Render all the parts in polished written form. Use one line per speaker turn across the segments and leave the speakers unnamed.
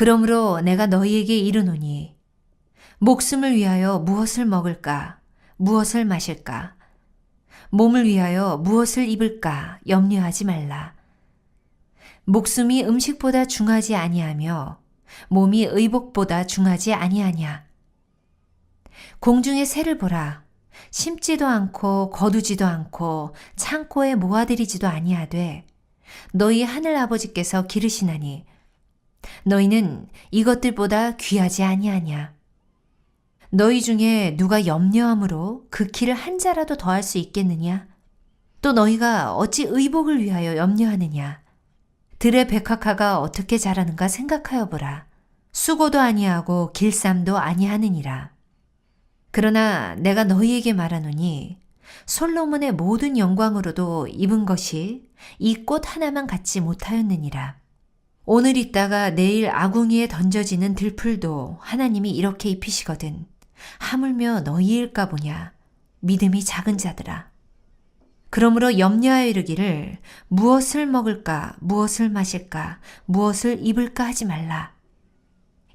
그러므로 내가 너희에게 이르노니 목숨을 위하여 무엇을 먹을까, 무엇을 마실까, 몸을 위하여 무엇을 입을까 염려하지 말라. 목숨이 음식보다 중하지 아니하며 몸이 의복보다 중하지 아니하냐. 공중의 새를 보라. 심지도 않고 거두지도 않고 창고에 모아들이지도 아니하되 너희 하늘 아버지께서 기르시나니 너희는 이것들보다 귀하지 아니하냐. 너희 중에 누가 염려함으로 그 키를 한 자라도 더할 수 있겠느냐? 또 너희가 어찌 의복을 위하여 염려하느냐? 들의 백합화가 어떻게 자라는가 생각하여 보라. 수고도 아니하고 길쌈도 아니하느니라. 그러나 내가 너희에게 말하노니 솔로몬의 모든 영광으로도 입은 것이 이 꽃 하나만 갖지 못하였느니라. 오늘 있다가 내일 아궁이에 던져지는 들풀도 하나님이 이렇게 입히시거든 하물며 너희일까 보냐. 믿음이 작은 자들아. 그러므로 염려하여 이르기를 무엇을 먹을까, 무엇을 마실까, 무엇을 입을까 하지 말라.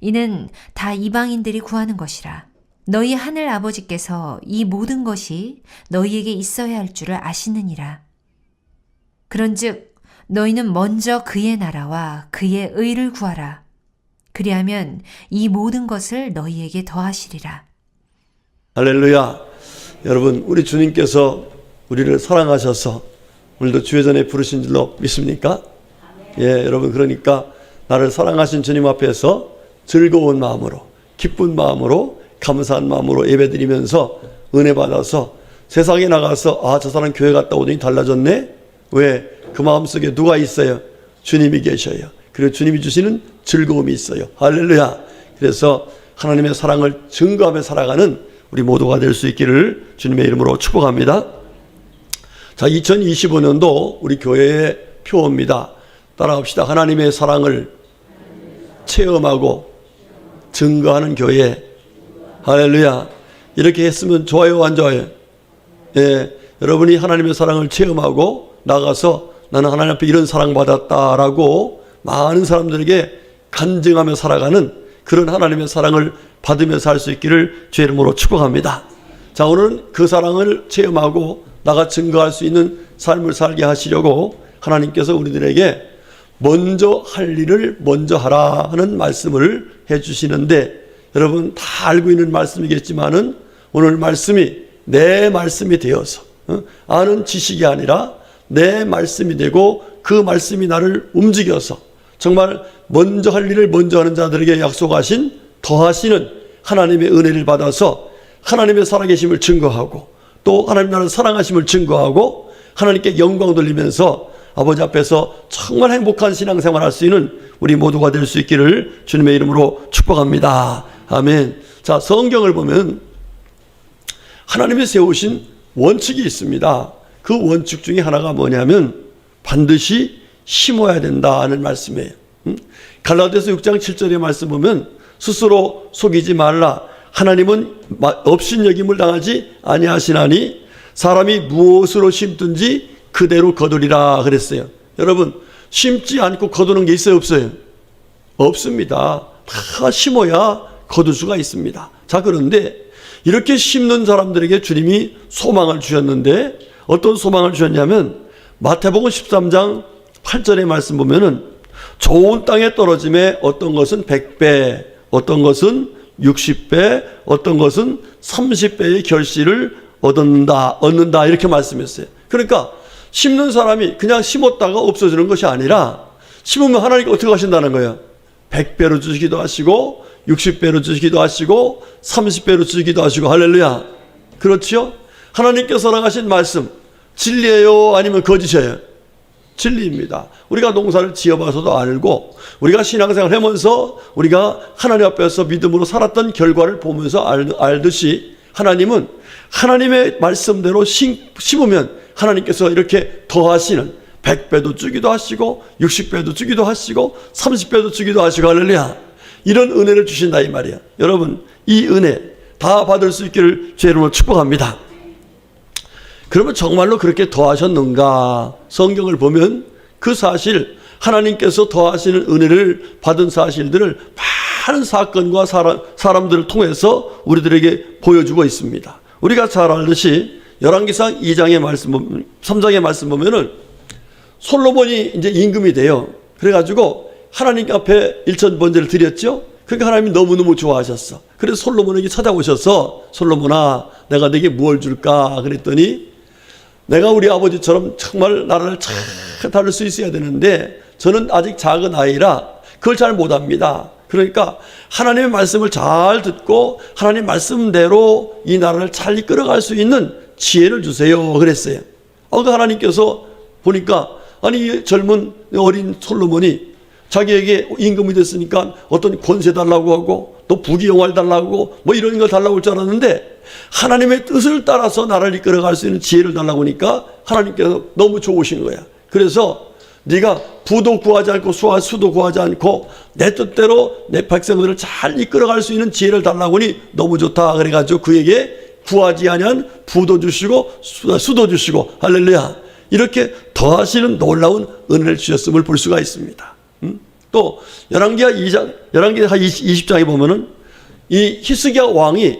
이는 다 이방인들이 구하는 것이라. 너희 하늘 아버지께서 이 모든 것이 너희에게 있어야 할 줄을 아시느니라. 그런즉 너희는 먼저 그의 나라와 그의 의를 구하라. 그리하면 이 모든 것을 너희에게 더하시리라.
할렐루야. 여러분, 우리 주님께서 우리를 사랑하셔서 오늘도 주회전에 부르신 줄로 믿습니까? 예, 여러분, 그러니까 나를 사랑하신 주님 앞에서 즐거운 마음으로, 기쁜 마음으로, 감사한 마음으로 예배드리면서 은혜 받아서 세상에 나가서 아, 저 사람 교회 갔다 오더니 달라졌네? 왜? 그 마음속에 누가 있어요? 주님이 계셔요. 그리고 주님이 주시는 즐거움이 있어요. 할렐루야. 그래서 하나님의 사랑을 증거하며 살아가는 우리 모두가 될 수 있기를 주님의 이름으로 축복합니다. 자, 2025년도 우리 교회의 표어입니다. 따라합시다. 하나님의 사랑을 체험하고 증거하는 교회. 할렐루야. 이렇게 했으면 좋아요, 안 좋아요? 예, 여러분이 하나님의 사랑을 체험하고 나가서 나는 하나님 앞에 이런 사랑받았다라고 많은 사람들에게 간증하며 살아가는 그런 하나님의 사랑을 받으면서 할 수 있기를 주의 이름으로 축복합니다. 자, 오늘은 그 사랑을 체험하고 나가 증거할 수 있는 삶을 살게 하시려고 하나님께서 우리들에게 먼저 할 일을 먼저 하라 하는 말씀을 해주시는데, 여러분 다 알고 있는 말씀이겠지만은 오늘 말씀이 내 말씀이 되어서 아는 지식이 아니라 내 말씀이 되고 그 말씀이 나를 움직여서 정말 먼저 할 일을 먼저 하는 자들에게 약속하신 더하시는 하나님의 은혜를 받아서 하나님의 살아계심을 증거하고 또 하나님 나를 사랑하심을 증거하고 하나님께 영광 돌리면서 아버지 앞에서 정말 행복한 신앙생활 할 수 있는 우리 모두가 될 수 있기를 주님의 이름으로 축복합니다. 아멘. 자, 성경을 보면 하나님이 세우신 원칙이 있습니다. 그 원칙 중에 하나가 뭐냐면 반드시 심어야 된다는 말씀이에요. 갈라디아서 6장 7절의 말씀 보면 스스로 속이지 말라. 하나님은 업신여김을 당하지 아니하시나니 사람이 무엇으로 심든지 그대로 거두리라 그랬어요. 여러분, 심지 않고 거두는 게 있어요, 없어요? 없습니다. 다 심어야 거둘 수가 있습니다. 자, 그런데 이렇게 심는 사람들에게 주님이 소망을 주셨는데 어떤 소망을 주셨냐면 마태복음 13장 8절의 말씀 보면은 좋은 땅에 떨어짐에 어떤 것은 100배, 어떤 것은 60배, 어떤 것은 30배의 결실을 얻는다 이렇게 말씀했어요. 그러니까 심는 사람이 그냥 심었다가 없어지는 것이 아니라 심으면 하나님께 어떻게 하신다는 거예요? 100배로 주시기도 하시고 60배로 주시기도 하시고 30배로 주시기도 하시고. 할렐루야. 그렇지요? 하나님께서 나가신 말씀 진리예요, 아니면 거짓이에요? 진리입니다. 우리가 농사를 지어봐서도 알고 우리가 신앙생활을 하면서 우리가 하나님 앞에서 믿음으로 살았던 결과를 보면서 알듯이 하나님은 하나님의 말씀대로 심으면 하나님께서 이렇게 더하시는 100배도 주기도 하시고 60배도 주기도 하시고 30배도 주기도 하시고. 할렐루야. 이런 은혜를 주신다 이 말이야. 여러분, 이 은혜 다 받을 수 있기를 주의 이름으로 축복합니다. 그러면 정말로 그렇게 더하셨는가? 성경을 보면 그 사실 하나님께서 더하시는 은혜를 받은 사실들을 많은 사건과 사람들을 통해서 우리들에게 보여주고 있습니다. 우리가 잘 알듯이 열왕기상 2장의 말씀, 3장의 말씀 보면은 솔로몬이 이제 임금이 돼요. 그래가지고 하나님 앞에 일천번제를 드렸죠. 그러니까 하나님이 너무너무 좋아하셨어. 그래서 솔로몬에게 찾아오셔서 솔로몬아, 내가 내게 무엇을 줄까? 그랬더니 내가 우리 아버지처럼 정말 나라를 잘 다룰 수 있어야 되는데 저는 아직 작은 아이라 그걸 잘 못합니다. 그러니까 하나님의 말씀을 잘 듣고 하나님 말씀대로 이 나라를 잘 이끌어갈 수 있는 지혜를 주세요. 그랬어요. 그 하나님께서 보니까 아니 이 젊은 어린 솔로몬이 자기에게 임금이 됐으니까 어떤 권세 달라고 하고 또 부귀영화를 달라고 하고 뭐 이런 걸 달라고 할 줄 알았는데 하나님의 뜻을 따라서 나라를 이끌어갈 수 있는 지혜를 달라고 하니까 하나님께서 너무 좋으신 거야. 그래서 네가 부도 구하지 않고 수도 구하지 않고 내 뜻대로 내 백성들을 잘 이끌어갈 수 있는 지혜를 달라고 하니 너무 좋다. 그래가지고 그에게 구하지 아니한 부도 주시고 수도 주시고 할렐루야. 이렇게 더하시는 놀라운 은혜를 주셨음을 볼 수가 있습니다. 또 열왕기하 20장에 보면은 이 히스기야 왕이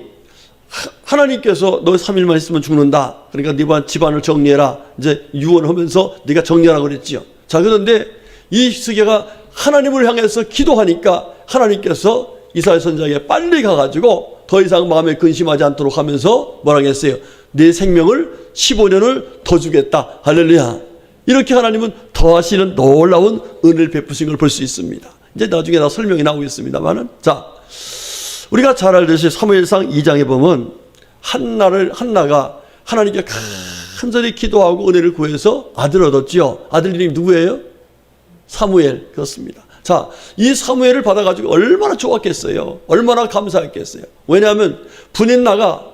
하나님께서 너 3일만 있으면 죽는다. 그러니까 네 집안을 정리해라. 이제 유언하면서 네가 정리하라 그랬지요. 자, 그런데 이 히스기야가 하나님을 향해서 기도하니까 하나님께서 이사야 선지자에게 빨리 가가지고 더 이상 마음에 근심하지 않도록 하면서 뭐라고 했어요? 네 생명을 15년을 더 주겠다. 할렐루야. 이렇게 하나님은 더하시는 놀라운 은혜를 베푸신 걸 볼 수 있습니다. 이제 나중에 다 설명이 나오겠습니다만은, 자, 우리가 잘 알듯이 사무엘상 2장에 보면 한나가 하나님께 간절히 기도하고 은혜를 구해서 아들을 얻었지요. 아들 이름이 누구예요? 사무엘. 그렇습니다. 자, 이 사무엘을 받아가지고 얼마나 좋았겠어요. 얼마나 감사했겠어요. 왜냐하면 분인나가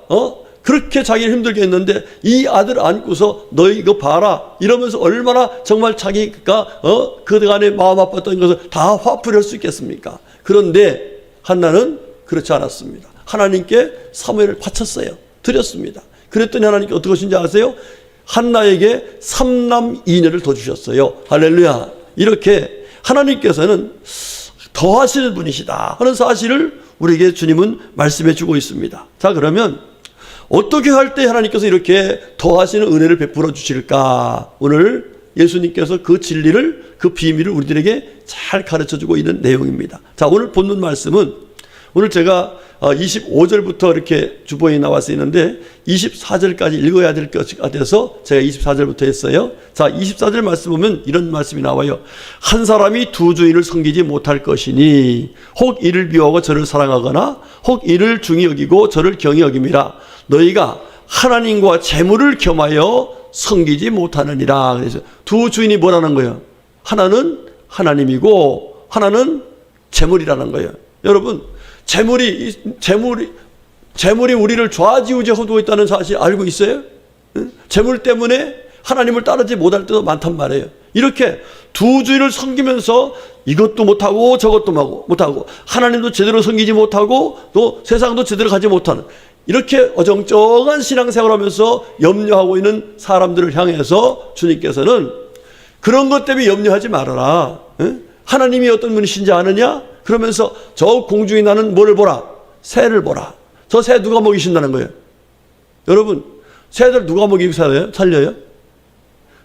그렇게 자기를 힘들게 했는데 이 아들 안고서 너희 이거 봐라 이러면서 얼마나 정말 자기가 그간에 마음 아팠던 것을 다 화풀이할 수 있겠습니까? 그런데 한나는 그렇지 않았습니다. 하나님께 사무엘을 바쳤어요. 드렸습니다. 그랬더니 하나님께 어떻게 하신지 아세요? 한나에게 3남 2녀를 더 주셨어요. 할렐루야. 이렇게 하나님께서는 더하시는 분이시다 하는 사실을 우리에게 주님은 말씀해 주고 있습니다. 자, 그러면 어떻게 할 때 하나님께서 이렇게 더하시는 은혜를 베풀어 주실까? 오늘 예수님께서 그 진리를, 그 비밀을 우리들에게 잘 가르쳐 주고 있는 내용입니다. 자, 오늘 본문 말씀은 오늘 제가 25절부터 이렇게 주보에 나와서 있는데 24절까지 읽어야 될 것 같아서 제가 24절부터 했어요. 자, 24절 말씀 보면 이런 말씀이 나와요. 한 사람이 두 주인을 섬기지 못할 것이니 혹 이를 미워하고 저를 사랑하거나 혹 이를 중히 여기고 저를 경히 여김이라. 너희가 하나님과 재물을 겸하여 섬기지 못하느니라. 그래서 두 주인이 뭐라는 거예요? 하나는 하나님이고 하나는 재물이라는 거예요. 여러분, 재물이 우리를 좌지우지하고 있다는 사실 알고 있어요? 재물 때문에 하나님을 따르지 못할 때도 많단 말이에요. 이렇게 두 주인을 섬기면서 이것도 못하고 저것도 못하고 하나님도 제대로 섬기지 못하고 또 세상도 제대로 가지 못하는 이렇게 어정쩡한 신앙생활을 하면서 염려하고 있는 사람들을 향해서 주님께서는 그런 것 때문에 염려하지 말아라. 하나님이 어떤 분이신지 아느냐? 그러면서 저 공중에 나는 뭐를 보라? 새를 보라. 저 새 누가 먹이신다는 거예요? 여러분, 새들 누가 먹이고 살려요?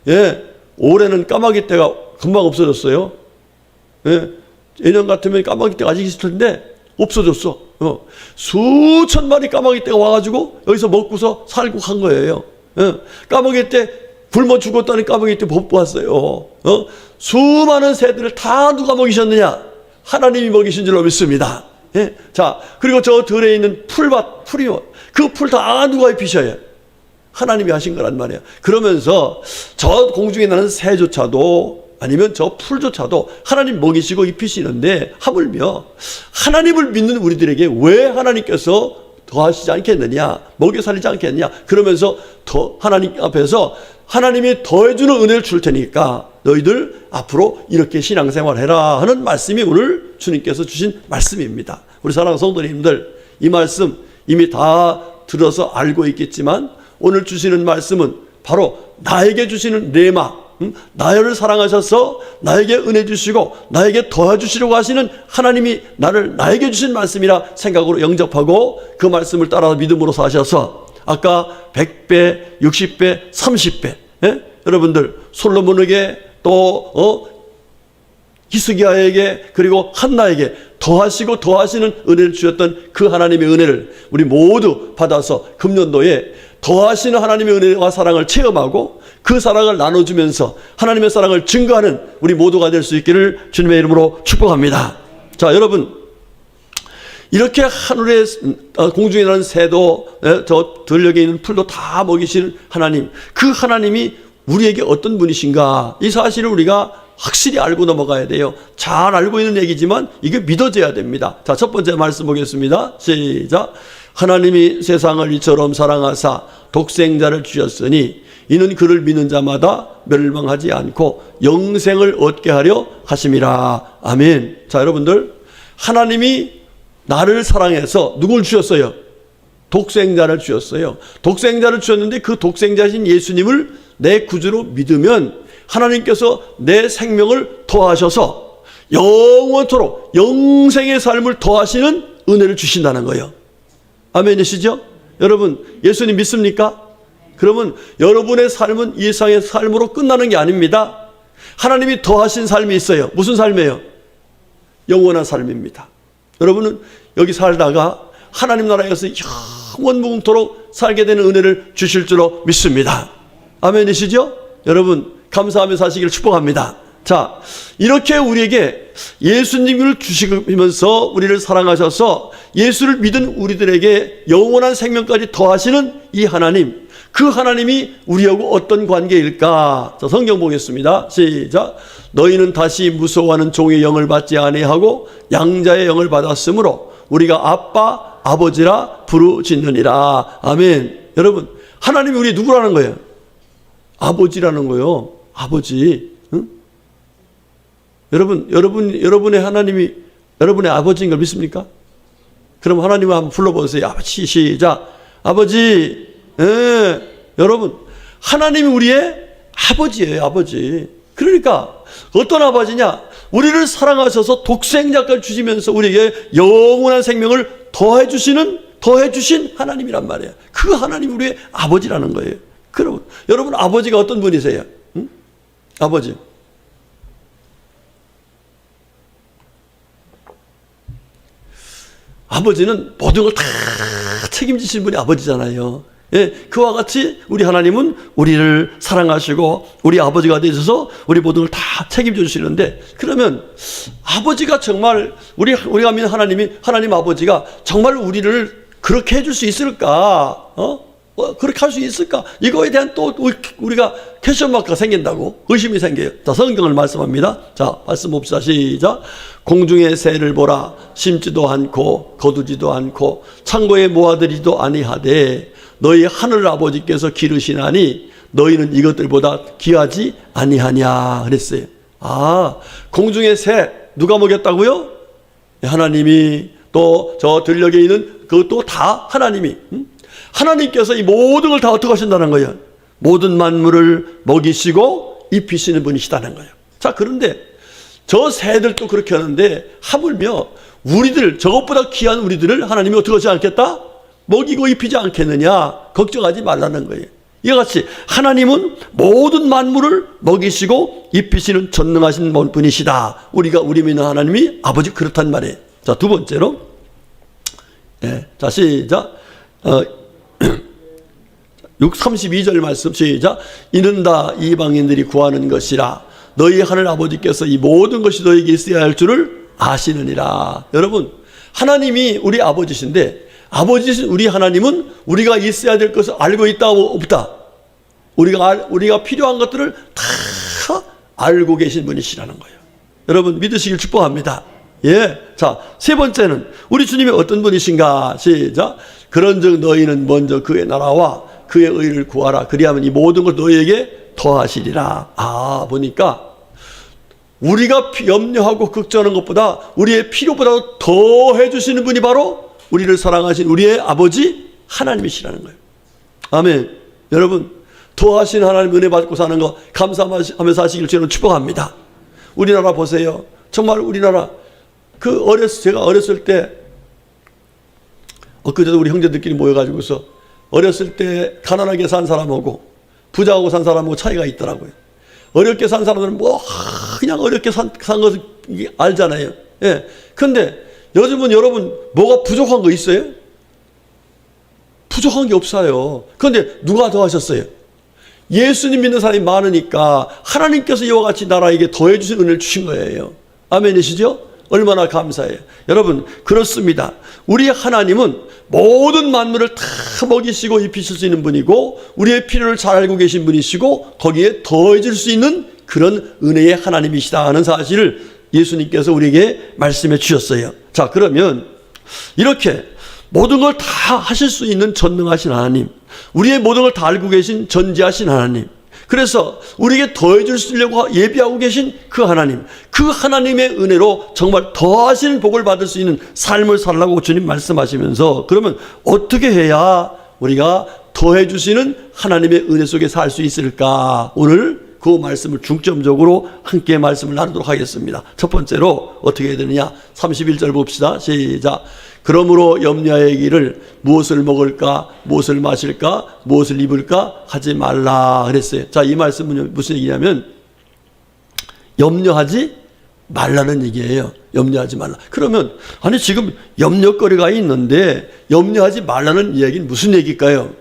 예, 올해는 까마귀 떼가 금방 없어졌어요. 예, 예년 같으면 까마귀 떼가 아직 있을 텐데 없어졌어. 수천 마리 까마귀 떼가 와가지고 여기서 먹고서 살고 간 거예요. 예, 까마귀 떼 굶어 죽었다는 까마귀 떼 못 보았어요. 수많은 새들을 다 누가 먹이셨느냐? 하나님이 먹이신 줄로 믿습니다. 예? 자, 그리고 저 들에 있는 풀이요. 그 풀 다 누가 입히셔요? 하나님이 하신 거란 말이에요. 그러면서 저 공중에 나는 새조차도 아니면 저 풀조차도 하나님 먹이시고 입히시는데 하물며 하나님을 믿는 우리들에게 왜 하나님께서 더하시지 않겠느냐? 먹여 살리지 않겠느냐? 그러면서 더 하나님 앞에서 하나님이 더해주는 은혜를 줄 테니까 너희들 앞으로 이렇게 신앙생활 해라 하는 말씀이 오늘 주님께서 주신 말씀입니다. 우리 사랑하는 성도님들, 이 말씀 이미 다 들어서 알고 있겠지만 오늘 주시는 말씀은 바로 나에게 주시는 레마, 나를 사랑하셔서 나에게 은혜 주시고 나에게 도와주시려고 하시는 하나님이 나에게 주신 말씀이라 생각으로 영접하고 그 말씀을 따라 믿음으로 사셔서 아까 100배, 60배, 30배 여러분들 솔로몬에게 또 히스기야에게 그리고 한나에게 더하시고 더하시는 은혜를 주셨던 그 하나님의 은혜를 우리 모두 받아서 금년도에 더하시는 하나님의 은혜와 사랑을 체험하고 그 사랑을 나눠주면서 하나님의 사랑을 증거하는 우리 모두가 될 수 있기를 주님의 이름으로 축복합니다. 자, 여러분 이렇게 하늘의 공중에 나는 새도 저 들녘에 있는 풀도 다 먹이시는 하나님, 그 하나님이 우리에게 어떤 분이신가, 이 사실을 우리가 확실히 알고 넘어가야 돼요. 잘 알고 있는 얘기지만 이게 믿어져야 됩니다. 자, 첫 번째 말씀 보겠습니다. 시작. 하나님이 세상을 이처럼 사랑하사 독생자를 주셨으니 이는 그를 믿는 자마다 멸망하지 않고 영생을 얻게 하려 하심이라. 아멘. 자, 여러분들 하나님이 나를 사랑해서 누굴 주셨어요? 독생자를 주셨어요. 독생자를 주셨는데 그 독생자신 예수님을 내 구주로 믿으면 하나님께서 내 생명을 더하셔서 영원토록 영생의 삶을 더하시는 은혜를 주신다는 거예요. 아멘이시죠? 여러분 예수님 믿습니까? 그러면 여러분의 삶은 이 세상의 삶으로 끝나는 게 아닙니다. 하나님이 더하신 삶이 있어요. 무슨 삶이에요? 영원한 삶입니다. 여러분은 여기 살다가 하나님 나라에서 영원무궁토록 살게 되는 은혜를 주실 줄로 믿습니다. 아멘이시죠? 여러분 감사하며 사시기를 축복합니다. 자, 이렇게 우리에게 예수님을 주시면서 우리를 사랑하셔서 예수를 믿은 우리들에게 영원한 생명까지 더하시는 이 하나님, 그 하나님이 우리하고 어떤 관계일까? 자, 성경 보겠습니다. 시작. 너희는 다시 무서워하는 종의 영을 받지 아니하고 양자의 영을 받았으므로 우리가 아빠, 아버지라 부르짖느니라. 아멘. 여러분, 하나님이 우리 누구라는 거예요? 아버지라는 거예요. 아버지. 응? 여러분의 하나님이 여러분의 아버지인 걸 믿습니까? 그럼 하나님을 한번 불러보세요. 아버지, 시작. 아버지. 예. 여러분, 하나님이 우리의 아버지예요, 아버지. 그러니까 어떤 아버지냐? 우리를 사랑하셔서 독생자까지 주시면서 우리에게 영원한 생명을 더해주신 하나님이란 말이에요. 그 하나님이 우리의 아버지라는 거예요. 그럼 여러분 아버지가 어떤 분이세요? 응? 아버지. 아버지는 모든 걸 다 책임지신 분이 아버지잖아요. 예, 그와 같이 우리 하나님은 우리를 사랑하시고 우리 아버지가 되셔서 우리 모든 걸 다 책임져 주시는데, 그러면 아버지가 정말 우리가 믿는 하나님 아버지가 정말 우리를 그렇게 해줄 수 있을까? 그렇게 할 수 있을까? 이거에 대한 또 우리가 퀘스천 마크가 생긴다고 의심이 생겨요. 자, 성경을 말씀합니다. 자, 말씀 봅시다. 시작. 공중의 새를 보라. 심지도 않고 거두지도 않고 창고에 모아들이도 아니하되 너희 하늘 아버지께서 기르시나니 너희는 이것들보다 귀하지 아니하냐 그랬어요. 아, 공중의 새 누가 먹였다고요? 하나님이. 또 저 들녘에 있는 그것도 다 하나님이. 하나님께서 이 모든 걸 다 어떻게 하신다는 거예요? 모든 만물을 먹이시고 입히시는 분이시다는 거예요. 자, 그런데 저 새들도 그렇게 하는데 하물며 우리들, 저것보다 귀한 우리들을 하나님이 어떻게 하지 않겠다? 먹이고 입히지 않겠느냐? 걱정하지 말라는 거예요. 이와 같이 하나님은 모든 만물을 먹이시고 입히시는 전능하신 분이시다. 우리 믿는 하나님이 아버지 그렇단 말이에요. 자, 두 번째로, 자, 시작. 32절 말씀 시작. 이는 다 이방인들이 구하는 것이라 너희 하늘 아버지께서 이 모든 것이 너에게 있어야 할 줄을 아시느니라. 여러분, 하나님이 우리 아버지신데 아버지신 우리 하나님은 우리가 있어야 될 것을 알고 있다 없다? 우리가 필요한 것들을 다 알고 계신 분이시라는 거예요. 여러분 믿으시길 축복합니다. 예. 자, 세 번째는 우리 주님이 어떤 분이신가? 시작. 그런즉 너희는 먼저 그의 나라와 그의 의를 구하라. 그리하면 이 모든 걸 너희에게 더하시리라. 아, 보니까 우리가 염려하고 걱정하는 것보다 우리의 필요보다 더 해주시는 분이 바로 우리를 사랑하신 우리의 아버지 하나님이시라는 거예요. 아멘. 여러분, 더하신 하나님 은혜 받고 사는 거 감사하면서 하시길 저는 축복합니다. 우리나라 보세요. 정말 우리나라 제가 어렸을 때 엊그제도 우리 형제들끼리 모여가지고서 어렸을 때 가난하게 산 사람하고 부자하고 산 사람하고 차이가 있더라고요. 어렵게 산 사람들은 그냥 어렵게 산 것을 알잖아요. 예. 근데 요즘은 여러분 뭐가 부족한 거 있어요? 부족한 게 없어요. 그런데 누가 더 하셨어요? 예수님 믿는 사람이 많으니까 하나님께서 이와 같이 나라에게 더해 주신 은혜를 주신 거예요. 아멘이시죠? 얼마나 감사해요. 여러분 그렇습니다. 우리 하나님은 모든 만물을 다 먹이시고 입히실 수 있는 분이고 우리의 필요를 잘 알고 계신 분이시고 거기에 더해질 수 있는 그런 은혜의 하나님이시다 하는 사실을 예수님께서 우리에게 말씀해 주셨어요. 자, 그러면 이렇게 모든 걸 다 하실 수 있는 전능하신 하나님, 우리의 모든 걸 다 알고 계신 전지하신 하나님, 그래서 우리에게 더해 주시려고 예비하고 계신 그 하나님, 그 하나님의 은혜로 정말 더하신 복을 받을 수 있는 삶을 살라고 주님 말씀하시면서 그러면 어떻게 해야 우리가 더해 주시는 하나님의 은혜 속에 살 수 있을까? 오늘 그 말씀을 중점적으로 함께 말씀을 나누도록 하겠습니다. 첫 번째로 어떻게 해야 되느냐? 31절 봅시다. 시작. 그러므로 염려하기를 무엇을 먹을까, 무엇을 마실까, 무엇을 입을까 하지 말라 그랬어요. 자, 이 말씀은 무슨 얘기냐면 염려하지 말라는 얘기예요. 염려하지 말라. 그러면 아니 지금 염려거리가 있는데 염려하지 말라는 이야기는 무슨 얘기일까요?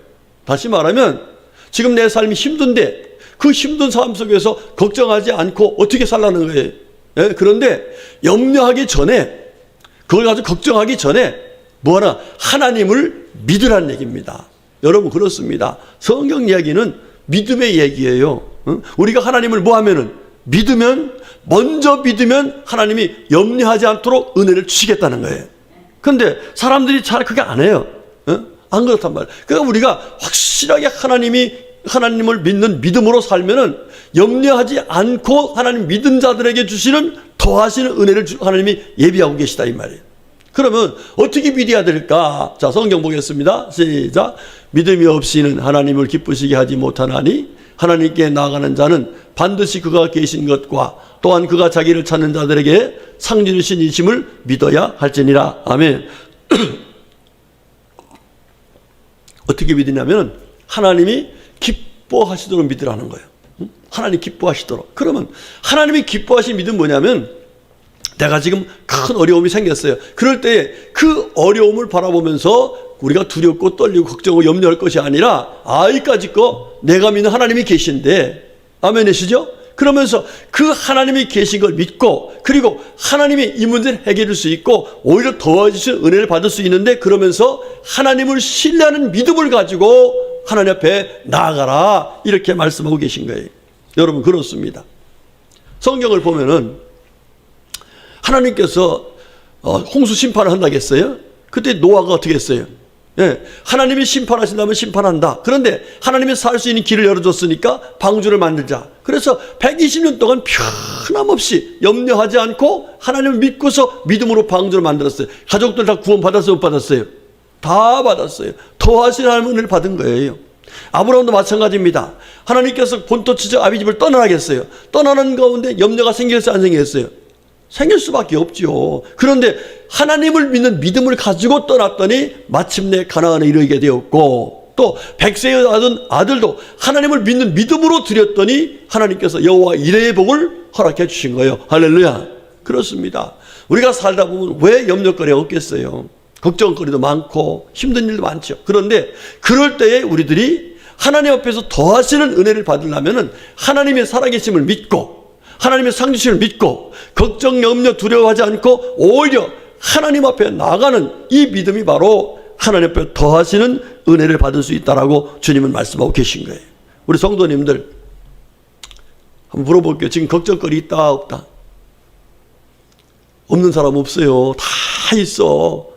다시 말하면 지금 내 삶이 힘든데 그 힘든 삶 속에서 걱정하지 않고 어떻게 살라는 거예요. 예? 그런데 염려하기 전에 그걸 가지고 걱정하기 전에 뭐하나 하나님을 믿으라는 얘기입니다. 여러분 그렇습니다. 성경 이야기는 믿음의 얘기예요. 우리가 하나님을 뭐 하면은 먼저 믿으면 하나님이 염려하지 않도록 은혜를 주시겠다는 거예요. 그런데 사람들이 잘 그게 안 해요. 안 그렇단 말이에요. 그러니까 우리가 확실하게 하나님을 믿는 믿음으로 살면은 염려하지 않고 하나님 믿은 자들에게 주시는 더하시는 은혜를 하나님이 예비하고 계시다 이 말이에요. 그러면 어떻게 믿어야 될까? 자, 성경 보겠습니다. 시작. 믿음이 없이는 하나님을 기쁘시게 하지 못하나니 하나님께 나아가는 자는 반드시 그가 계신 것과 또한 그가 자기를 찾는 자들에게 상 주신 이심을 믿어야 할지니라. 아멘. 어떻게 믿으냐면 하나님이 기뻐하시도록 믿으라는 거예요. 하나님 기뻐하시도록. 그러면 하나님이 기뻐하신 믿음 뭐냐면 내가 지금 큰 어려움이 생겼어요. 그럴 때 그 어려움을 바라보면서 우리가 두렵고 떨리고 걱정하고 염려할 것이 아니라 이까짓 거 내가 믿는 하나님이 계신데 아멘이시죠? 그러면서 그 하나님이 계신 걸 믿고 그리고 하나님이 이 문제를 해결할 수 있고 오히려 더해주신 은혜를 받을 수 있는데 그러면서 하나님을 신뢰하는 믿음을 가지고 하나님 앞에 나아가라 이렇게 말씀하고 계신 거예요. 여러분 그렇습니다. 성경을 보면은 하나님께서 홍수 심판을 한다고 했어요. 그때 노아가 어떻게 했어요? 예, 하나님이 심판하신다면 심판한다. 그런데 하나님이 살 수 있는 길을 열어줬으니까 방주를 만들자. 그래서 120년 동안 변함없이 염려하지 않고 하나님을 믿고서 믿음으로 방주를 만들었어요. 가족들 다 구원 받았어요? 못 받았어요? 다 받았어요. 더하신 하나님의 은혜를 받은 거예요. 아브라함도 마찬가지입니다. 하나님께서 본토 지적 아비 집을 떠나라겠어요. 떠나는 가운데 염려가 생겼어요? 안 생겼어요? 생길 수밖에 없지요. 그런데 하나님을 믿는 믿음을 가지고 떠났더니 마침내 가나안에 이르게 되었고 또 백세의 아들도 하나님을 믿는 믿음으로 드렸더니 하나님께서 여호와 이레의 복을 허락해 주신 거예요. 할렐루야. 그렇습니다. 우리가 살다 보면 왜 염려거리가 없겠어요? 걱정거리도 많고 힘든 일도 많죠. 그런데 그럴 때에 우리들이 하나님 앞에서 더하시는 은혜를 받으려면 하나님의 살아계심을 믿고 하나님의 상주심을 믿고 걱정, 염려, 두려워하지 않고 오히려 하나님 앞에 나가는 이 믿음이 바로 하나님 앞에 더하시는 은혜를 받을 수 있다라고 주님은 말씀하고 계신 거예요. 우리 성도님들 한번 물어볼게요. 지금 걱정거리 있다 없다? 없는 사람 없어요. 다 있어.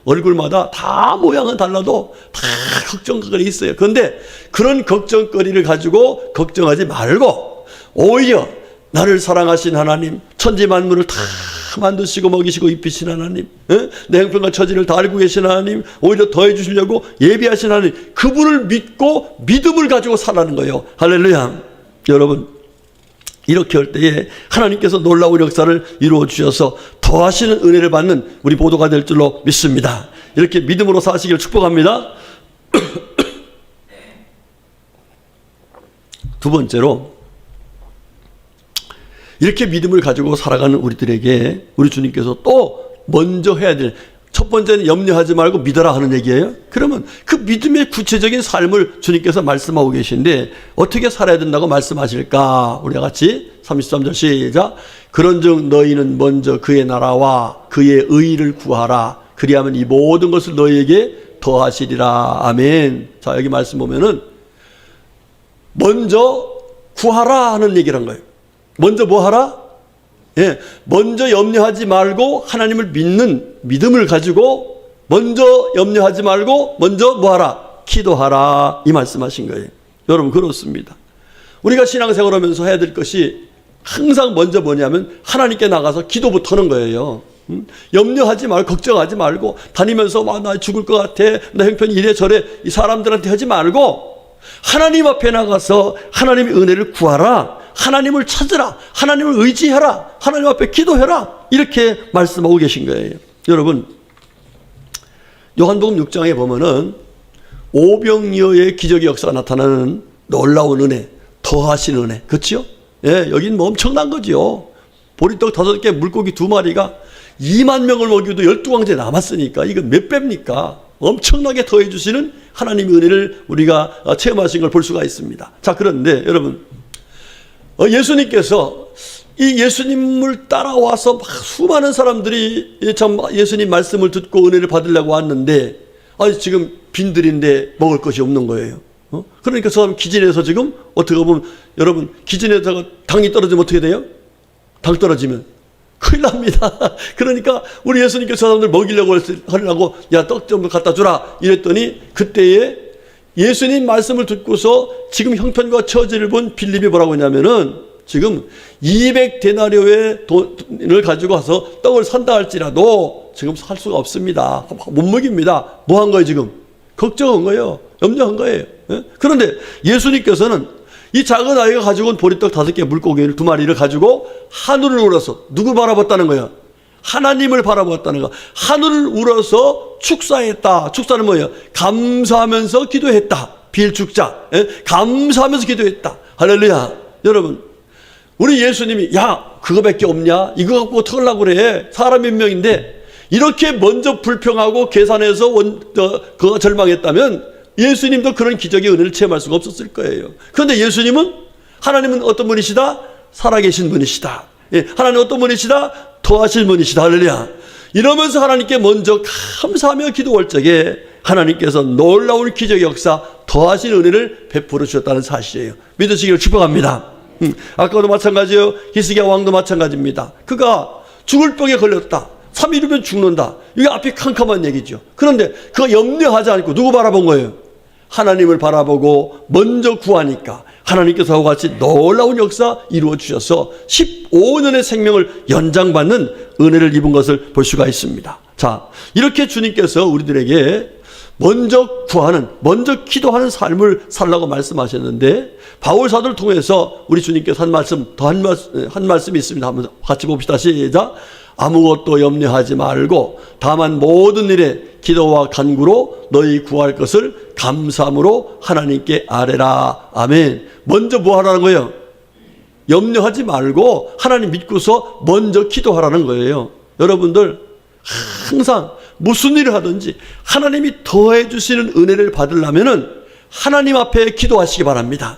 얼굴마다 다 모양은 달라도 다 걱정거리 있어요. 그런데 그런 걱정거리를 가지고 걱정하지 말고 오히려 나를 사랑하신 하나님, 천지 만물을 다 만드시고 먹이시고 입히신 하나님, 내 형편과 처지를 다 알고 계신 하나님, 오히려 더해 주시려고 예비하신 하나님, 그분을 믿고 믿음을 가지고 살라는 거예요. 할렐루야. 여러분, 이렇게 할 때에 하나님께서 놀라운 역사를 이루어 주셔서 더하시는 은혜를 받는 우리 모두가 될 줄로 믿습니다. 이렇게 믿음으로 사시길 축복합니다. 두 번째로, 이렇게 믿음을 가지고 살아가는 우리들에게 우리 주님께서 또 먼저 해야 될, 첫 번째는 염려하지 말고 믿어라 하는 얘기예요. 그러면 그 믿음의 구체적인 삶을 주님께서 말씀하고 계신데 어떻게 살아야 된다고 말씀하실까? 우리가 같이 33절 시작. 그런즉 너희는 먼저 그의 나라와 그의 의를 구하라. 그리하면 이 모든 것을 너희에게 더하시리라. 아멘. 자, 여기 말씀 보면은 먼저 구하라 하는 얘기를 한 거예요. 먼저 뭐 하라? 예, 먼저 염려하지 말고 하나님을 믿는 믿음을 가지고 먼저 염려하지 말고 먼저 뭐 하라? 기도하라. 이 말씀하신 거예요. 여러분, 그렇습니다. 우리가 신앙생활 하면서 해야 될 것이 항상 먼저 뭐냐면 하나님께 나가서 기도부터 하는 거예요. 염려하지 말고 걱정하지 말고 다니면서 와, 나 죽을 것 같아, 나 형편이 이래저래 이 사람들한테 하지 말고 하나님 앞에 나가서 하나님의 은혜를 구하라. 하나님을 찾으라. 하나님을 의지해라. 하나님 앞에 기도해라. 이렇게 말씀하고 계신 거예요. 여러분, 요한복음 6장에 보면은 오병이어의 기적의 역사가 나타나는 놀라운 은혜, 더하신 은혜. 그렇죠? 예, 여긴 뭐 엄청난 거죠. 보리떡 5개, 물고기 2마리가 2만 명을 먹여도 12황제 남았으니까 이건 몇 배입니까? 엄청나게 더해 주시는 하나님의 은혜를 우리가 체험하신 걸 볼 수가 있습니다. 자, 그런데 여러분, 예수님께서 이 예수님을 따라와서 수많은 사람들이 참 예수님 말씀을 듣고 은혜를 받으려고 왔는데 지금 빈들인데 먹을 것이 없는 거예요. 그러니까 저 사람 기진에서 지금 어떻게 보면 여러분, 기진에다가 당이 떨어지면 어떻게 돼요? 당 떨어지면 큰일 납니다. 그러니까 우리 예수님께서 저 사람들 먹이려고 하려고 야, 떡 좀 갖다 주라 이랬더니 그때에 예수님 말씀을 듣고서 지금 형편과 처지를 본 빌립이 뭐라고 했냐면은 지금 200데나리오의 돈을 가지고 와서 떡을 산다 할지라도 지금 살 수가 없습니다. 못 먹입니다. 뭐 한 거예요 지금? 걱정한 거예요. 염려한 거예요. 예? 그런데 예수님께서는 이 작은 아이가 가지고 온 보리떡 5개 물고기 2마리를 가지고 하늘을 울어서 누구 바라봤다는 거예요? 하나님을 바라보았다는 거. 하늘을 울어서 축사했다. 축사는 뭐예요? 감사하면서 기도했다. 빌축자. 예? 감사하면서 기도했다. 할렐루야. 여러분, 우리 예수님이 야, 그거밖에 없냐? 이거 갖고 어떻게 하려고 그래? 사람 몇 명인데 이렇게 먼저 불평하고 계산해서 그거 절망했다면 예수님도 그런 기적의 은혜를 체험할 수가 없었을 거예요. 그런데 예수님은, 하나님은 어떤 분이시다? 살아계신 분이시다. 예, 하나님 어떤 분이시다? 더하실 분이시다. 할렐루야. 이러면서 하나님께 먼저 감사하며 기도할 적에 하나님께서 놀라운 기적의 역사, 더하신 은혜를 베풀어 주셨다는 사실이에요. 믿으시기를 축복합니다. 아까도 마찬가지예요. 히스기야 왕도 마찬가지입니다. 그가 죽을 병에 걸렸다. 3일이면 죽는다. 이게 앞이 캄캄한 얘기죠. 그런데 그거 염려하지 않고 누구 바라본 거예요? 하나님을 바라보고 먼저 구하니까 하나님께서 하고 같이 놀라운 역사 이루어 주셔서 15년의 생명을 연장받는 은혜를 입은 것을 볼 수가 있습니다. 자, 이렇게 주님께서 우리들에게 먼저 구하는, 먼저 기도하는 삶을 살라고 말씀하셨는데 바울 사도를 통해서 우리 주님께서 한 말씀, 더 한 말씀이 있습니다. 한번 같이 봅시다. 시작. 아무것도 염려하지 말고 다만 모든 일에 기도와 간구로 너희 구할 것을 감사함으로 하나님께 아뢰라. 아멘. 먼저 뭐 하라는 거예요? 염려하지 말고 하나님 믿고서 먼저 기도하라는 거예요. 여러분들 항상 무슨 일을 하든지 하나님이 더해 주시는 은혜를 받으려면은 하나님 앞에 기도하시기 바랍니다.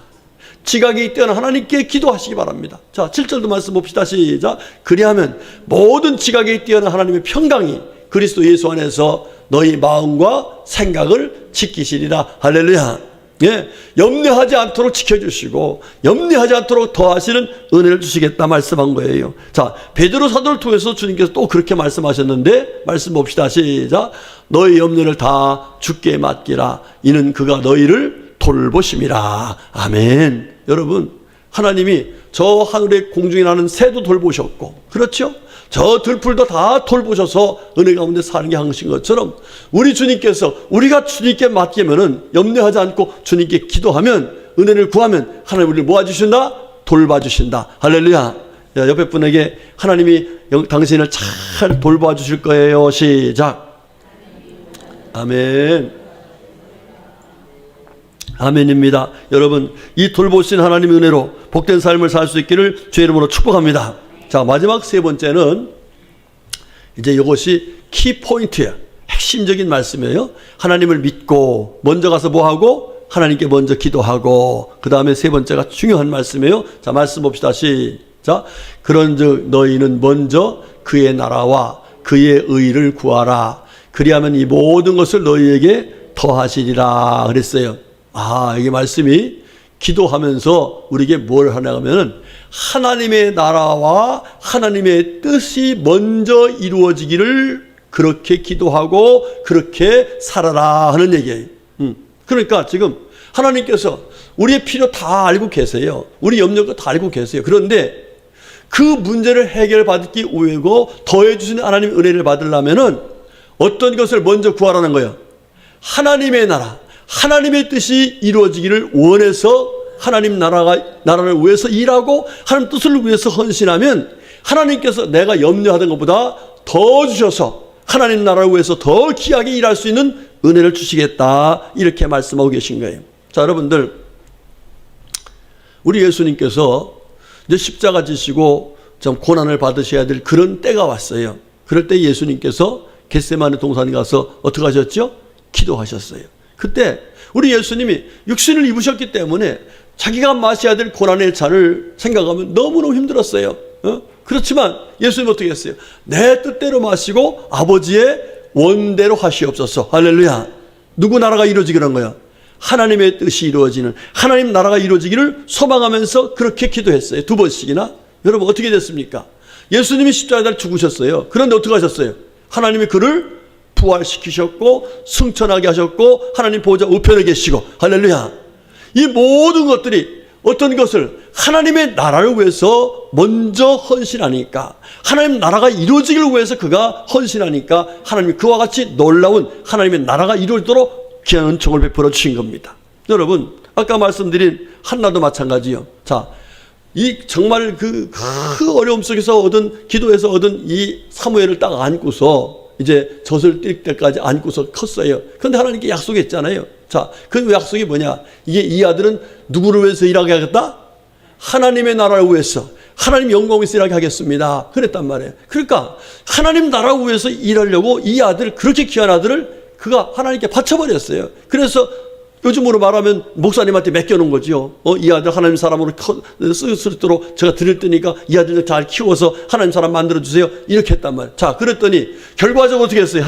지각이 뛰어난 하나님께 기도하시기 바랍니다. 자, 7절도 말씀 봅시다. 시작. 그리하면 모든 지각이 뛰어난 하나님의 평강이 그리스도 예수 안에서 너희 마음과 생각을 지키시리라. 할렐루야. 예, 염려하지 않도록 지켜주시고 염려하지 않도록 더하시는 은혜를 주시겠다 말씀한 거예요. 자, 베드로 사도를 통해서 주님께서 또 그렇게 말씀하셨는데 말씀 봅시다. 시작. 너희 염려를 다 주께 맡기라. 이는 그가 너희를 돌보심이라. 아멘. 여러분, 하나님이 저 하늘의 공중에 나는 새도 돌보셨고, 그렇죠? 저 들풀도 다 돌보셔서 은혜 가운데 사는 게 하신 것처럼 우리 주님께서 우리가 주님께 맡기면은 염려하지 않고 주님께 기도하면, 은혜를 구하면 하나님 우리를 모아주신다, 돌봐주신다. 할렐루야. 옆에 분에게 하나님이 당신을 잘 돌봐 주실 거예요. 시작. 아멘. 아멘입니다. 여러분, 이 돌보신 하나님의 은혜로 복된 삶을 살 수 있기를 주의 이름으로 축복합니다. 자, 마지막 세 번째는 이제 이것이 키포인트예요. 핵심적인 말씀이에요. 하나님을 믿고 먼저 가서 뭐하고? 하나님께 먼저 기도하고, 그 다음에 세 번째가 중요한 말씀이에요. 자, 말씀 봅시다. 시작. 그런즉 너희는 먼저 그의 나라와 그의 의를 구하라. 그리하면 이 모든 것을 너희에게 더하시리라 그랬어요. 이게 말씀이 기도하면서 우리에게 뭘 하냐면은 하나님의 나라와 하나님의 뜻이 먼저 이루어지기를 그렇게 기도하고 그렇게 살아라 하는 얘기예요. 그러니까 지금 하나님께서 우리의 필요 다 알고 계세요. 우리 염려도 다 알고 계세요. 그런데 그 문제를 해결받기 위해고 더해주시는 하나님의 은혜를 받으려면은 어떤 것을 먼저 구하라는 거예요? 하나님의 나라, 하나님의 뜻이 이루어지기를 원해서 하나님 나라를 위해서 일하고 하나님 뜻을 위해서 헌신하면 하나님께서 내가 염려하던 것보다 더 주셔서 하나님 나라를 위해서 더 귀하게 일할 수 있는 은혜를 주시겠다, 이렇게 말씀하고 계신 거예요. 자, 여러분들, 우리 예수님께서 이제 십자가 지시고 좀 고난을 받으셔야 될 그런 때가 왔어요. 그럴 때 예수님께서 겟세마네 동산에 가서 어떻게 하셨죠? 기도하셨어요. 그때 우리 예수님이 육신을 입으셨기 때문에 자기가 마셔야 될 고난의 잔을 생각하면 너무너무 힘들었어요. 그렇지만 예수님은 어떻게 했어요? 내 뜻대로 마시고 아버지의 원대로 하시옵소서. 할렐루야. 누구 나라가 이루어지기를 한 거야? 하나님의 뜻이 이루어지는, 하나님 나라가 이루어지기를 소망하면서 그렇게 기도했어요. 2번씩이나. 여러분, 어떻게 됐습니까? 예수님이 십자가에 죽으셨어요. 그런데 어떻게 하셨어요? 하나님이 그를 부활시키셨고 승천하게 하셨고 하나님 보호자 우편에 계시고, 할렐루야. 이 모든 것들이 어떤 것을 하나님의 나라를 위해서 먼저 헌신하니까, 하나님 나라가 이루어지기를 위해서 그가 헌신하니까 하나님이 그와 같이 놀라운 하나님의 나라가 이루어지도록 귀한 은총을 베풀어 주신 겁니다. 여러분, 아까 말씀드린 한나도 마찬가지요. 자, 이 정말 그 어려움 속에서 기도에서 얻은 이 사무엘을 딱 안고서 이제 젖을 띨 때까지 안고서 컸어요. 그런데 하나님께 약속했잖아요. 자, 그 약속이 뭐냐? 이 아들은 누구를 위해서 일하게 하겠다? 하나님의 나라를 위해서, 하나님 영광을 위해서 일하게 하겠습니다. 그랬단 말이에요. 그러니까 하나님 나라를 위해서 일하려고 이 아들, 그렇게 귀한 아들을 그가 하나님께 바쳐버렸어요. 그래서 요즘으로 말하면 목사님한테 맡겨놓은 거죠. 이 아들 하나님 사람으로 쓸 수 있도록 제가 드릴 테니까 이 아들 잘 키워서 하나님 사람 만들어주세요. 이렇게 했단 말이에요. 자, 그랬더니 결과적으로 어떻게 했어요?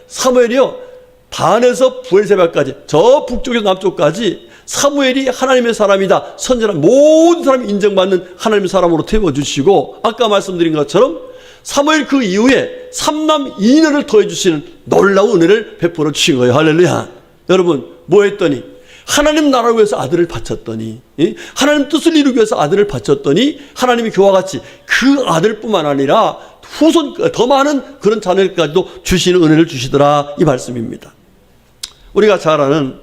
사무엘이요. 단에서 부엘세바까지, 저 북쪽에서 남쪽까지 사무엘이 하나님의 사람이다, 선지자는 모든 사람이 인정받는 하나님의 사람으로 태워주시고, 아까 말씀드린 것처럼 사무엘 그 이후에 3남 2녀를 더해주시는 놀라운 은혜를 베풀어 주신 거예요. 할렐루야. 여러분, 뭐 했더니 하나님 나라를 위해서 아들을 바쳤더니, 하나님 뜻을 이루기 위해서 아들을 바쳤더니 하나님이 그와 같이 그 아들뿐만 아니라 후손 더 많은 그런 자녀까지도 주시는 은혜를 주시더라, 이 말씀입니다. 우리가 잘 아는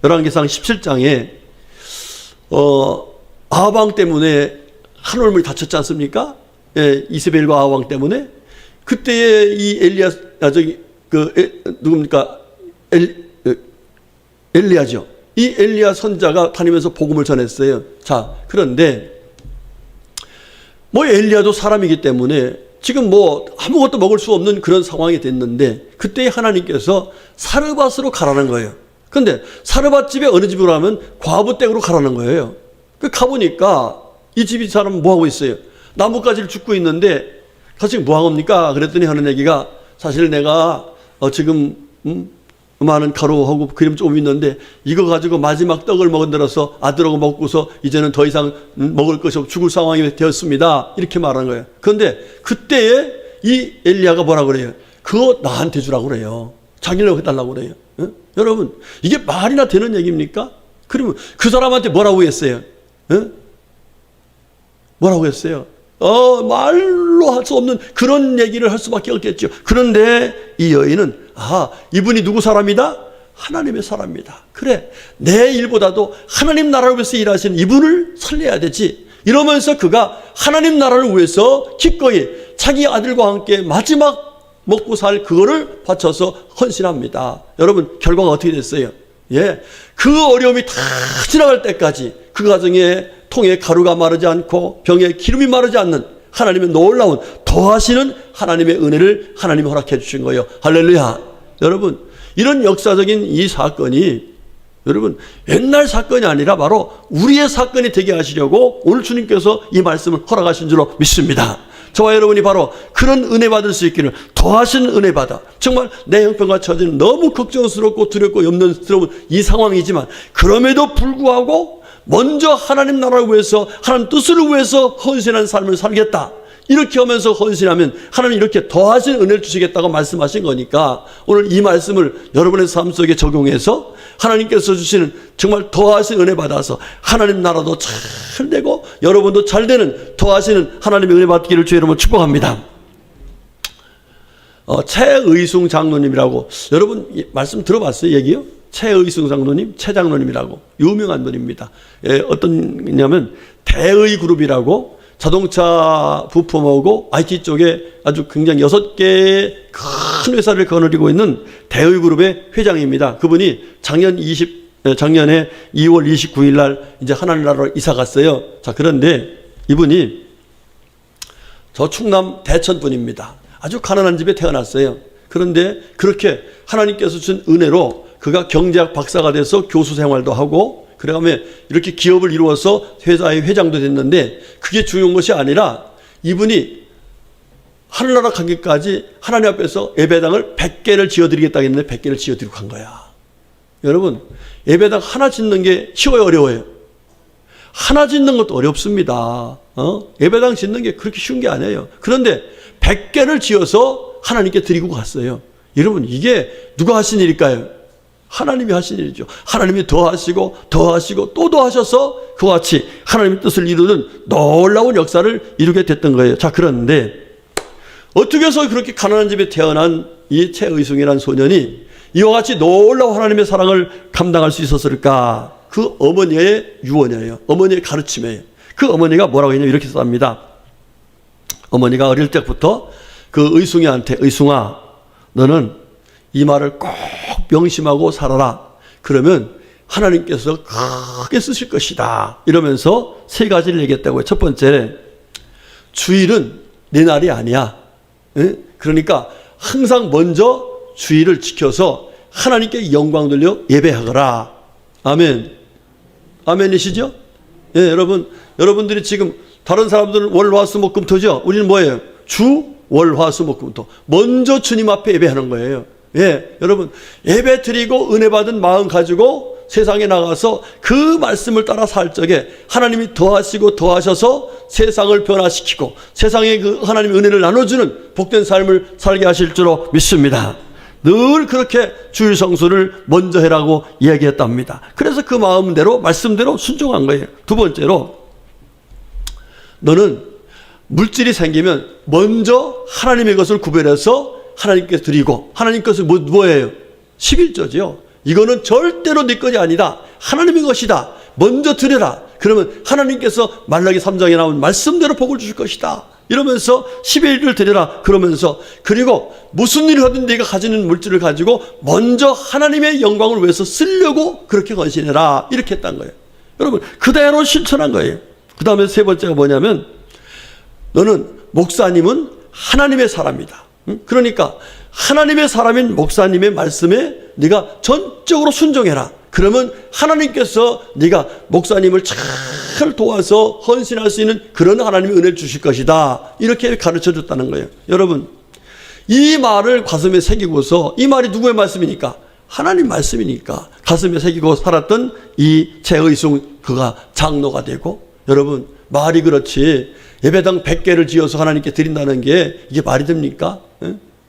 열왕기상 17장에 아합 때문에 한올물이 다쳤지 않습니까? 예, 이세벨과 아합 왕 때문에. 그때에 이 누굽니까? 엘리야죠. 이 엘리야 선자가 다니면서 복음을 전했어요. 자, 그런데 엘리야도 사람이기 때문에 지금 아무것도 먹을 수 없는 그런 상황이 됐는데, 그때 하나님께서 사르밧으로 가라는 거예요. 근데 사르밧 집에 어느 집으로 가면 과부 댁으로 가라는 거예요. 가보니까 이 집이 사람 뭐 하고 있어요? 나뭇가지를 줍고 있는데 사실 뭐 합니까? 그랬더니 하는 얘기가, 사실 내가 지금 많은 가루하고 기름 조금 있는데 이거 가지고 마지막 떡을 먹은들어서 아들하고 먹고서 이제는 더 이상 먹을 것이 없고 죽을 상황이 되었습니다. 이렇게 말하는 거예요. 그런데 그때에 이 엘리야가 뭐라고 그래요? 그거 나한테 주라고 그래요. 자기를 해달라고 그래요. 여러분, 이게 말이나 되는 얘기입니까? 그러면 그 사람한테 뭐라고 했어요? 뭐라고 했어요? 말로 할 수 없는 그런 얘기를 할 수밖에 없겠죠. 그런데 이 여인은 이분이 누구 사람이다? 하나님의 사람이다. 그래, 내 일보다도 하나님 나라를 위해서 일하시는 이분을 살려야 되지. 이러면서 그가 하나님 나라를 위해서 기꺼이 자기 아들과 함께 마지막 먹고 살 그거를 바쳐서 헌신합니다. 여러분, 결과가 어떻게 됐어요? 그 어려움이 다 지나갈 때까지 그 가정에 통에 가루가 마르지 않고 병에 기름이 마르지 않는 하나님의 놀라운 더하시는 하나님의 은혜를 하나님이 허락해 주신 거예요. 할렐루야. 여러분, 이런 역사적인 이 사건이 여러분 옛날 사건이 아니라 바로 우리의 사건이 되게 하시려고 오늘 주님께서 이 말씀을 허락하신 줄로 믿습니다. 저와 여러분이 바로 그런 은혜 받을 수 있기를, 더하신 은혜 받아. 정말 내 형편과 처지는 너무 걱정스럽고 두렵고 염려스러운 이 상황이지만 그럼에도 불구하고 먼저 하나님 나라를 위해서 하나님 뜻을 위해서 헌신한 삶을 살겠다. 이렇게 하면서 헌신하면 하나님이 이렇게 더하신 은혜를 주시겠다고 말씀하신 거니까 오늘 이 말씀을 여러분의 삶 속에 적용해서 하나님께서 주시는 정말 더하신 은혜 받아서 하나님 나라도 잘 되고 여러분도 잘 되는 더하시는 하나님의 은혜 받기를 주의 이름으로 축복합니다. 최의숭 장로님이라고 여러분 말씀 들어봤어요? 얘기요? 최의숭 장로님, 최 장로님이라고 유명한 분입니다. 어떤냐면 대의그룹이라고 자동차 부품하고 IT 쪽에 아주 굉장히 6개의 큰 회사를 거느리고 있는 대의그룹의 회장입니다. 그분이 작년에 2월 29일 날 이제 하나님 나라로 이사 갔어요. 자, 그런데 이분이 저 충남 대천 분입니다. 아주 가난한 집에 태어났어요. 그런데 그렇게 하나님께서 준 은혜로 그가 경제학 박사가 돼서 교수 생활도 하고 그다음에 이렇게 기업을 이루어서 회사의 회장도 됐는데 그게 중요한 것이 아니라 이분이 하늘나라 가기까지 하나님 앞에서 예배당을 100개를 지어드리겠다고 했는데 100개를 지어드리고 간 거야. 여러분, 예배당 하나 짓는 게 쉬워요, 어려워요? 하나 짓는 것도 어렵습니다. 예배당 짓는 게 그렇게 쉬운 게 아니에요. 그런데 100개를 지어서 하나님께 드리고 갔어요. 여러분, 이게 누가 하신 일일까요? 하나님이 하신 일이죠. 하나님이 더하시고 더하시고 또 더하셔서 그와 같이 하나님의 뜻을 이루는 놀라운 역사를 이루게 됐던 거예요. 자, 그런데 어떻게 해서 그렇게 가난한 집에 태어난 이 최의숭이라는 소년이 이와 같이 놀라운 하나님의 사랑을 감당할 수 있었을까? 그 어머니의 유언이에요. 어머니의 가르침이에요. 그 어머니가 뭐라고 했냐면 이렇게 씁니다. 어머니가 어릴 때부터 그 의숭이한테, 의숭아, 너는 이 말을 꼭 명심하고 살아라. 그러면 하나님께서 크게 쓰실 것이다. 이러면서 3가지를 얘기했다고요. 첫 번째, 주일은 내 날이 아니야. 그러니까 항상 먼저 주일을 지켜서 하나님께 영광 돌려 예배하거라. 아멘. 아멘이시죠? 예, 여러분들이 지금 다른 사람들은 월, 화, 수, 목, 금, 토죠? 우리는 뭐예요? 주, 월, 화, 수, 목, 금, 토. 먼저 주님 앞에 예배하는 거예요. 예, 여러분, 예배 드리고 은혜 받은 마음 가지고 세상에 나가서 그 말씀을 따라 살 적에 하나님이 더하시고 더하셔서 세상을 변화시키고 세상에 그 하나님의 은혜를 나눠주는 복된 삶을 살게 하실 줄로 믿습니다. 늘 그렇게 주일 성수를 먼저 해라고 이야기했답니다. 그래서 그 마음대로 말씀대로 순종한 거예요. 두 번째로, 너는 물질이 생기면 먼저 하나님의 것을 구별해서 하나님께 드리고, 하나님 것은 뭐예요? 11조죠. 이거는 절대로 네 것이 아니다. 하나님의 것이다. 먼저 드려라. 그러면 하나님께서 말라기 3장에 나온 말씀대로 복을 주실 것이다. 이러면서 11일을 드려라. 그러면서 그리고 무슨 일을 하든 네가 가지는 물질을 가지고 먼저 하나님의 영광을 위해서 쓰려고 그렇게 헌신해라. 이렇게 했단 거예요. 여러분, 그대로 실천한 거예요. 그 다음에 세 번째가 뭐냐면, 너는 목사님은 하나님의 사람이다. 그러니까 하나님의 사람인 목사님의 말씀에 네가 전적으로 순종해라. 그러면 하나님께서 네가 목사님을 잘 도와서 헌신할 수 있는 그런 하나님의 은혜를 주실 것이다. 이렇게 가르쳐 줬다는 거예요. 여러분, 이 말을 가슴에 새기고서, 이 말이 누구의 말씀이니까? 하나님 말씀이니까 가슴에 새기고 살았던 이 최의숭, 그가 장로가 되고, 여러분, 말이 그렇지 예배당 100개를 지어서 하나님께 드린다는 게 이게 말이 됩니까?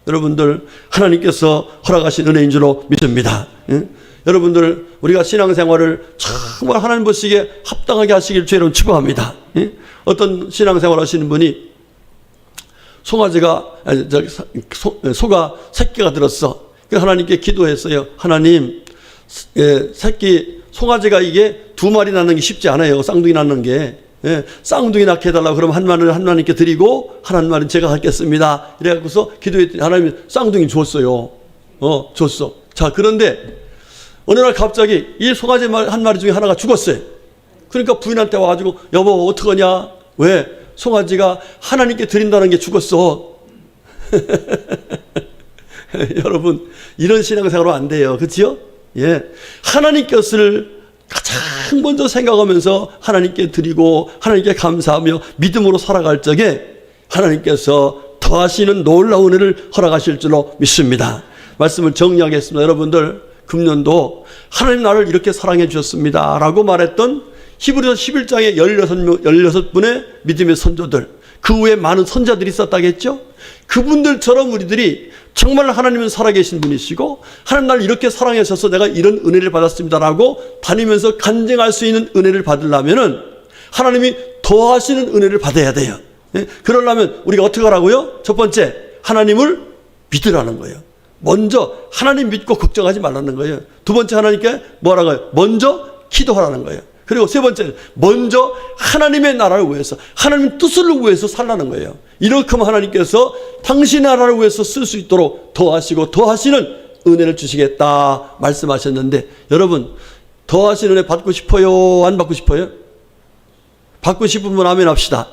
여러분들, 하나님께서 허락하신 은혜인 줄로 믿습니다. 여러분들 우리가 신앙생활을 정말 하나님 보시기에 합당하게 하시길 주의로 축복합니다. 예? 어떤 신앙생활 하시는 분이 소가 새끼가 들었어. 하나님께 기도했어요. 하나님, 새끼 송아지가 이게 2마리 낳는 게 쉽지 않아요. 쌍둥이 낳는 게. 쌍둥이 낳게 해달라고 그러면 한 마리를 하나님께 드리고 한 마리는 제가 갖겠습니다. 이래갖고서 기도했더니 하나님이 쌍둥이 줬어요. 줬어. 자, 그런데 어느 날 갑자기 이 송아지 한 마리 중에 하나가 죽었어요. 그러니까 부인한테 와가지고 여보 어떡하냐? 왜? 송아지가 하나님께 드린다는 게 죽었어. 여러분 이런 신앙생활은 안 돼요. 그렇죠? 예, 하나님 것을 가장 먼저 생각하면서 하나님께 드리고 하나님께 감사하며 믿음으로 살아갈 적에 하나님께서 더하시는 놀라운 은혜를 허락하실 줄로 믿습니다. 말씀을 정리하겠습니다. 여러분들 금년도 하나님 나를 이렇게 사랑해 주셨습니다 라고 말했던 히브리서 11장에 16분의 믿음의 선조들, 그 후에 많은 선자들이 있었다겠죠. 그분들처럼 우리들이 정말 하나님은 살아계신 분이시고 하나님 나를 이렇게 사랑해 주셔서 내가 이런 은혜를 받았습니다라고 다니면서 간증할 수 있는 은혜를 받으려면 하나님이 더하시는 은혜를 받아야 돼요. 그러려면 우리가 어떻게 하라고요? 첫 번째, 하나님을 믿으라는 거예요. 먼저 하나님 믿고 걱정하지 말라는 거예요. 두 번째, 하나님께 뭐라고요? 먼저 기도하라는 거예요. 그리고 세 번째는 먼저 하나님의 나라를 위해서, 하나님 뜻을 위해서 살라는 거예요. 이렇게 하면 하나님께서 당신의 나라를 위해서 쓸 수 있도록 더하시고 더하시는 은혜를 주시겠다 말씀하셨는데, 여러분 더하시는 은혜 받고 싶어요? 안 받고 싶어요? 받고 싶은 분 아멘 합시다.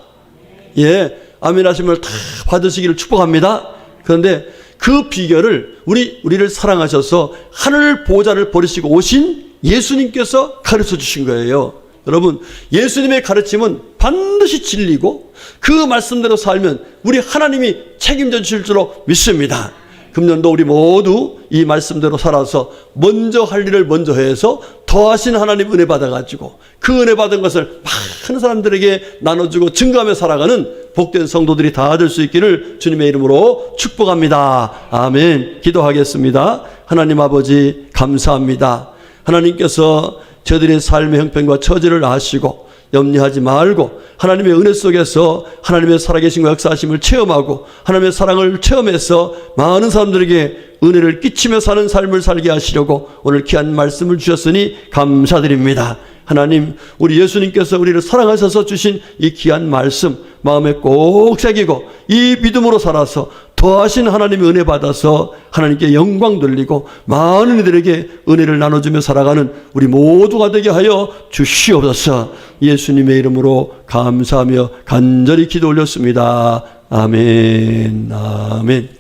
예, 아멘 하시면 다 받으시기를 축복합니다. 그런데 그 비결을 우리를 사랑하셔서 하늘 보좌를 버리시고 오신 예수님께서 가르쳐 주신 거예요. 여러분 예수님의 가르침은 반드시 진리고 그 말씀대로 살면 우리 하나님이 책임져 주실 줄로 믿습니다. 금년도 우리 모두 이 말씀대로 살아서 먼저 할 일을 먼저 해서 더하신 하나님 은혜 받아가지고 그 은혜 받은 것을 많은 사람들에게 나눠주고 증거하며 살아가는 복된 성도들이 다 될 수 있기를 주님의 이름으로 축복합니다. 아멘. 기도하겠습니다. 하나님 아버지 감사합니다. 하나님께서 저들의 삶의 형편과 처지를 아시고 염려하지 말고 하나님의 은혜 속에서 하나님의 살아계신 역사하심을 체험하고 하나님의 사랑을 체험해서 많은 사람들에게 은혜를 끼치며 사는 삶을 살게 하시려고 오늘 귀한 말씀을 주셨으니 감사드립니다. 하나님, 우리 예수님께서 우리를 사랑하셔서 주신 이 귀한 말씀 마음에 꼭 새기고 이 믿음으로 살아서 더하신 하나님의 은혜 받아서 하나님께 영광 돌리고 많은 이들에게 은혜를 나눠주며 살아가는 우리 모두가 되게 하여 주시옵소서. 예수님의 이름으로 감사하며 간절히 기도 올렸습니다. 아멘. 아멘.